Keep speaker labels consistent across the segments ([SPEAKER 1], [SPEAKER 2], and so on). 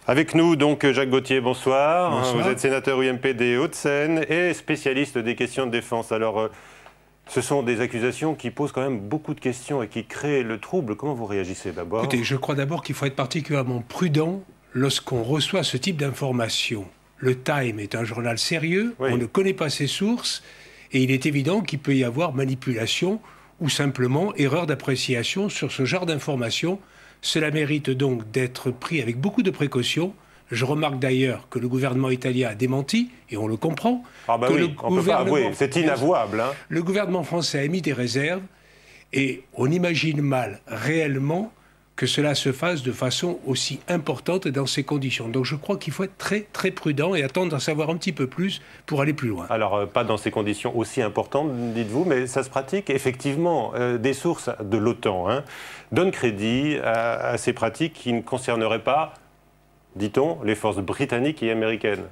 [SPEAKER 1] Avec nous, donc, Jacques Gauthier, bonsoir.
[SPEAKER 2] Bonsoir.
[SPEAKER 1] Vous êtes sénateur UMP des Hauts-de-Seine et spécialiste des questions de défense. Alors, ce sont des accusations qui posent quand même beaucoup de questions et qui créent le trouble. Comment vous réagissez d'abord?
[SPEAKER 2] Écoutez, je crois d'abord qu'il faut être particulièrement prudent lorsqu'on reçoit ce type d'informations. Le Time est un journal sérieux,
[SPEAKER 1] Oui.
[SPEAKER 2] on ne connaît pas ses sources, et il est évident qu'il peut y avoir manipulation ou simplement erreur d'appréciation sur ce genre d'informations. Cela mérite donc d'être pris avec beaucoup de précautions. Je remarque d'ailleurs que le gouvernement italien a démenti, et on le comprend.
[SPEAKER 1] Ah bah
[SPEAKER 2] que
[SPEAKER 1] oui, on ne peut pas avouer, c'est inavouable. Hein.
[SPEAKER 2] Le gouvernement français a émis des réserves, et on imagine mal réellement que cela se fasse de façon aussi importante dans ces conditions. Donc je crois qu'il faut être très très prudent et attendre d'en savoir un petit peu plus pour aller plus loin.
[SPEAKER 1] Alors, pas dans ces conditions aussi importantes, dites-vous, mais ça se pratique. Effectivement, des sources de l'OTAN donnent crédit à ces pratiques qui ne concerneraient pas, dit-on, les forces britanniques et américaines.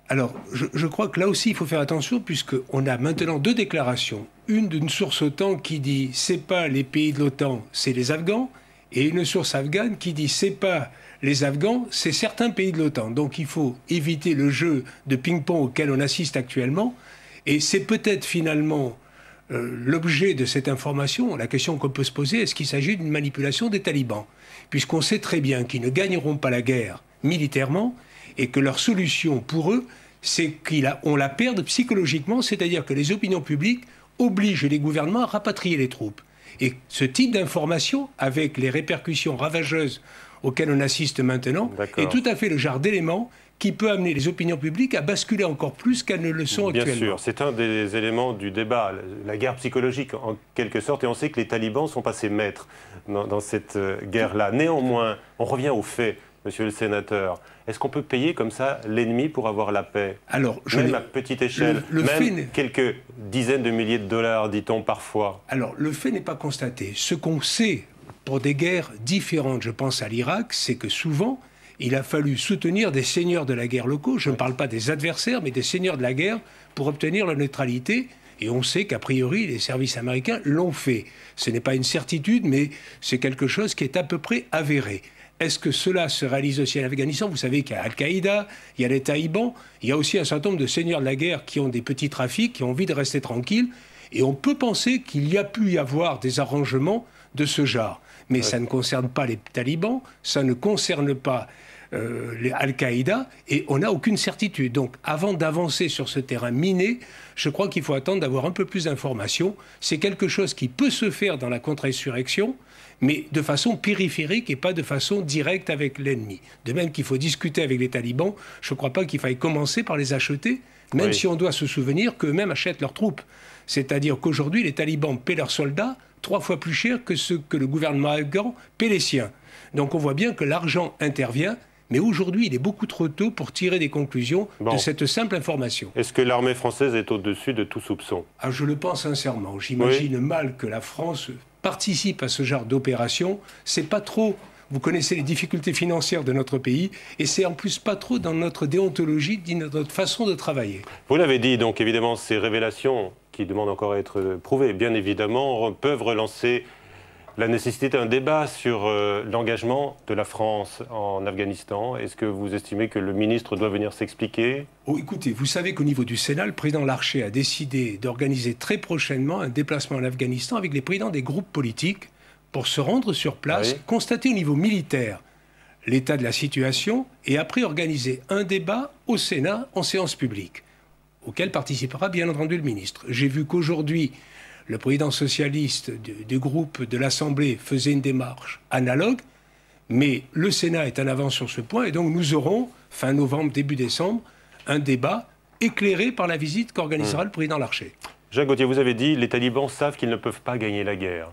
[SPEAKER 2] Alors, je crois que là aussi, il faut faire attention, puisqu'on a maintenant deux déclarations. Une d'une source OTAN qui dit « c'est pas les pays de l'OTAN, c'est les Afghans », et une source afghane qui dit « c'est pas les Afghans, c'est certains pays de l'OTAN ». Donc il faut éviter le jeu de ping-pong auquel on assiste actuellement. Et c'est peut-être finalement l'objet de cette information. La question qu'on peut se poser, est-ce qu'il s'agit d'une manipulation des talibans? Puisqu'on sait très bien qu'ils ne gagneront pas la guerre militairement et que leur solution pour eux, c'est qu'on la perde psychologiquement, c'est-à-dire que les opinions publiques obligent les gouvernements à rapatrier les troupes. Et ce type d'information, avec les répercussions ravageuses auxquelles on assiste maintenant, est tout à fait le genre d'élément qui peut amener les opinions publiques à basculer encore plus qu'elles ne le sont actuellement.
[SPEAKER 1] Bien sûr, c'est un des éléments du débat, la guerre psychologique en quelque sorte, et on sait que les talibans sont passés maîtres dans cette guerre-là. Néanmoins, on revient aux faits, monsieur le sénateur. Est-ce qu'on peut payer comme ça l'ennemi pour avoir la paix?
[SPEAKER 2] Alors,
[SPEAKER 1] même à petite échelle, même quelques dizaines de milliers de dollars, dit-on parfois.
[SPEAKER 2] Alors, le fait n'est pas constaté. Ce qu'on sait pour des guerres différentes, je pense à l'Irak, c'est que souvent, il a fallu soutenir des seigneurs de la guerre locaux. Je ne parle pas des adversaires, mais des seigneurs de la guerre pour obtenir la neutralité. Et on sait qu'a priori, les services américains l'ont fait. Ce n'est pas une certitude, mais c'est quelque chose qui est à peu près avéré. Est-ce que cela se réalise aussi en Afghanistan? Vous savez qu'il y a Al-Qaïda, il y a les talibans, il y a aussi un certain nombre de seigneurs de la guerre qui ont des petits trafics, qui ont envie de rester tranquilles. Et on peut penser qu'il y a pu y avoir des arrangements de ce genre. Mais ça ne concerne pas les talibans, ça ne concerne pas les Al-Qaïda, et on n'a aucune certitude. Donc avant d'avancer sur ce terrain miné, je crois qu'il faut attendre d'avoir un peu plus d'informations. C'est quelque chose qui peut se faire dans la contre-insurrection, mais de façon périphérique et pas de façon directe avec l'ennemi. De même qu'il faut discuter avec les talibans, je ne crois pas qu'il faille commencer par les acheter, même si on doit se souvenir qu'eux-mêmes achètent leurs troupes. C'est-à-dire qu'aujourd'hui, les talibans paient leurs soldats 3 fois plus cher que ce que le gouvernement afghan paie les siens. Donc on voit bien que l'argent intervient, mais aujourd'hui, il est beaucoup trop tôt pour tirer des conclusions de cette simple information.
[SPEAKER 1] Est-ce que l'armée française est au-dessus de tout soupçon?
[SPEAKER 2] Je le pense sincèrement. J'imagine mal que la France participe à ce genre d'opération. C'est pas trop... Vous connaissez les difficultés financières de notre pays, et c'est en plus pas trop dans notre déontologie, dans notre façon de travailler.
[SPEAKER 1] Vous l'avez dit, donc évidemment, ces révélations, qui demandent encore à être prouvées, bien évidemment, peuvent relancer la nécessité d'un débat sur l'engagement de la France en Afghanistan. Est-ce que vous estimez que le ministre doit venir s'expliquer?
[SPEAKER 2] Écoutez, vous savez qu'au niveau du Sénat, le président Larcher a décidé d'organiser très prochainement un déplacement en Afghanistan avec les présidents des groupes politiques pour se rendre sur place, constater au niveau militaire l'état de la situation et après organiser un débat au Sénat en séance publique, auquel participera bien entendu le ministre. J'ai vu qu'aujourd'hui, le président socialiste du groupe de l'Assemblée faisait une démarche analogue, mais le Sénat est en avance sur ce point et donc nous aurons, fin novembre, début décembre, un débat éclairé par la visite qu'organisera le président Larcher.
[SPEAKER 1] Jacques Gauthier, vous avez dit les talibans savent qu'ils ne peuvent pas gagner la guerre.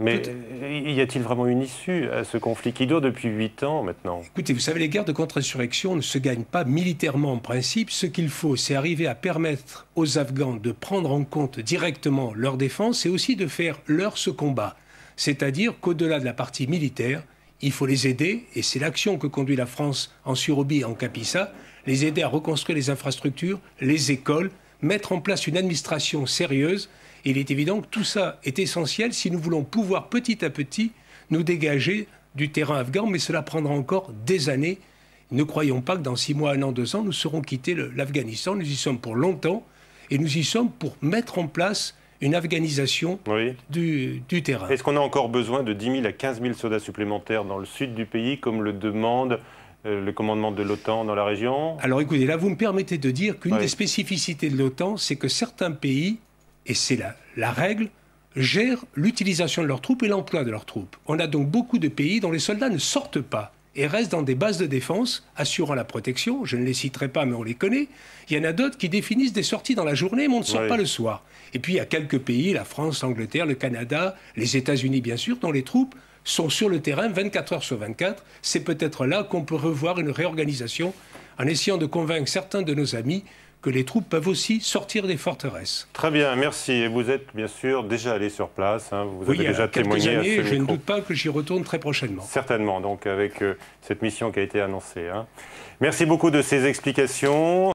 [SPEAKER 1] Mais y a-t-il vraiment une issue à ce conflit qui dure depuis 8 ans maintenant?
[SPEAKER 2] Écoutez, vous savez, les guerres de contre-insurrection ne se gagnent pas militairement en principe. Ce qu'il faut, c'est arriver à permettre aux Afghans de prendre en compte directement leur défense et aussi de faire ce combat. C'est-à-dire qu'au-delà de la partie militaire, il faut les aider, et c'est l'action que conduit la France en Surobie et en Kapisa, les aider à reconstruire les infrastructures, les écoles, mettre en place une administration sérieuse. Il est évident que tout ça est essentiel si nous voulons pouvoir petit à petit nous dégager du terrain afghan, mais cela prendra encore des années ne croyons pas que dans 6 mois, 1 an, 2 ans, nous serons quittés l'Afghanistan. Nous y sommes pour longtemps et nous y sommes pour mettre en place une afghanisation du terrain.
[SPEAKER 1] Est-ce qu'on a encore besoin de 10 000 à 15 000 soldats supplémentaires dans le sud du pays, comme le demande le commandement de l'OTAN dans la région?
[SPEAKER 2] Alors écoutez, là vous me permettez de dire qu'une des spécificités de l'OTAN, c'est que certains pays, et c'est la règle, gèrent l'utilisation de leurs troupes et l'emploi de leurs troupes. On a donc beaucoup de pays dont les soldats ne sortent pas et restent dans des bases de défense assurant la protection. Je ne les citerai pas, mais on les connaît. Il y en a d'autres qui définissent des sorties dans la journée, mais on ne sort pas le soir. Et puis il y a quelques pays, la France, l'Angleterre, le Canada, les États-Unis bien sûr, dont les troupes sont sur le terrain 24 heures sur 24. C'est peut-être là qu'on peut revoir une réorganisation en essayant de convaincre certains de nos amis que les troupes peuvent aussi sortir des forteresses.
[SPEAKER 1] Très bien, merci. Et vous êtes bien sûr déjà allé sur place, hein. Vous avez déjà témoigné à ce micro.
[SPEAKER 2] Je ne doute pas que j'y retourne très prochainement.
[SPEAKER 1] Certainement, donc avec cette mission qui a été annoncée, hein. Merci beaucoup de ces explications.